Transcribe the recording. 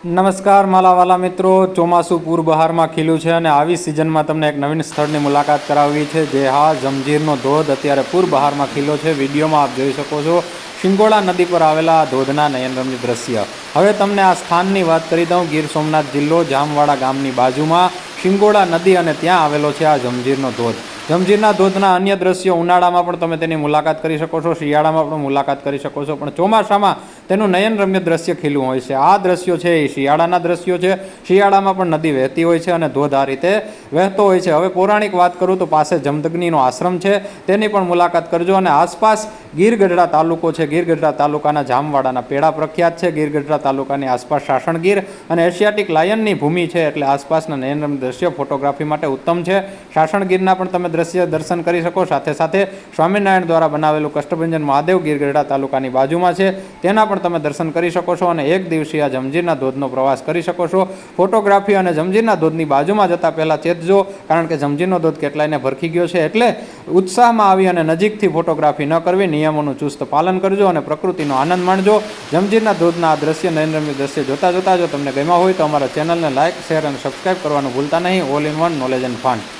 નમસ્કાર મારા વાલા મિત્રો, ચોમાસું પૂર બહારમાં ખીલ્યું છે અને આવી સિઝનમાં તમને એક નવીન સ્થળની મુલાકાત કરાવવી છે જે જમજીરનો ધોધ અત્યારે પૂર બહારમાં ખીલ્યો છે। વિડીયોમાં આપ જોઈ શકો છો શિંગોડા નદી પર આવેલા આ ધોધના નયનરમ્ય દ્રશ્ય। હવે તમને આ સ્થાનની વાત કરી દઉં। ગીર સોમનાથ જિલ્લો જામવાડા ગામની બાજુમાં શિંગોડા નદી અને ત્યાં આવેલો છે આ જમજીરનો ધોધ। જમજીરના ધોધના અન્ય દ્રશ્યો ઉનાળામાં પણ તમે તેની મુલાકાત કરી શકો છો, શિયાળામાં પણ મુલાકાત કરી શકો છો, પણ ચોમાસામાં તેનું નયનરમ્ય દ્રશ્ય ખીલું હોય છે। આ દ્રશ્યો છે એ શિયાળાના દ્રશ્યો છે। શિયાળામાં પણ નદી વહેતી હોય છે અને ધોધ આ રીતે વહેતો હોય છે। હવે પૌરાણિક વાત કરું તો પાસે જમદગ્નિનો આશ્રમ છે, તેની પણ મુલાકાત કરજો। અને આસપાસ ગીરગઢડા તાલુકો છે। ગીરગઢડા તાલુકાના જામવાડાના પેડા પ્રખ્યાત છે। ગીરગઢડા તાલુકાની આસપાસ સાસણગીર અને એશિયાટિક લાયનની ભૂમિ છે, એટલે આસપાસના નયનરમ્ય દ્રશ્યો ફોટોગ્રાફી માટે ઉત્તમ છે। સાસણગીરના પણ તમે દર્શન કરી શકો। સાથે સાથે સ્વામિનારાયણ દ્વારા બનાવેલું કષ્ટભંજન મહાદેવ ગીરગઢડા તાલુકાની બાજુમાં છે, તેના પણ તમે દર્શન કરી શકો છો અને એક દિવસીય જમજીરના ધોધનો પ્રવાસ કરી શકો છો। ફોટોગ્રાફી અને જમજીરના ધોધની બાજુમાં જતાં પહેલાં ચેતજો, કારણ કે જમજીરનો ધોધ કેટલાયને ભરખી ગયો છે, એટલે ઉત્સાહમાં આવી અને નજીકથી ફોટોગ્રાફી ન કરવી। નિયમોનું ચુસ્ત પાલન કરજો અને પ્રકૃતિનો આનંદ માણજો। જમજીરના ધોધના આ દ્રશ્ય નયનરમ્ય દ્રશ્ય જોતા જો તમને ગમ્યા હોય તો અમારા ચેનલને લાઇક, શેર અને સબસ્ક્રાઇબ કરવાનું ભૂલતા નહીં। All in one knowledge and fun.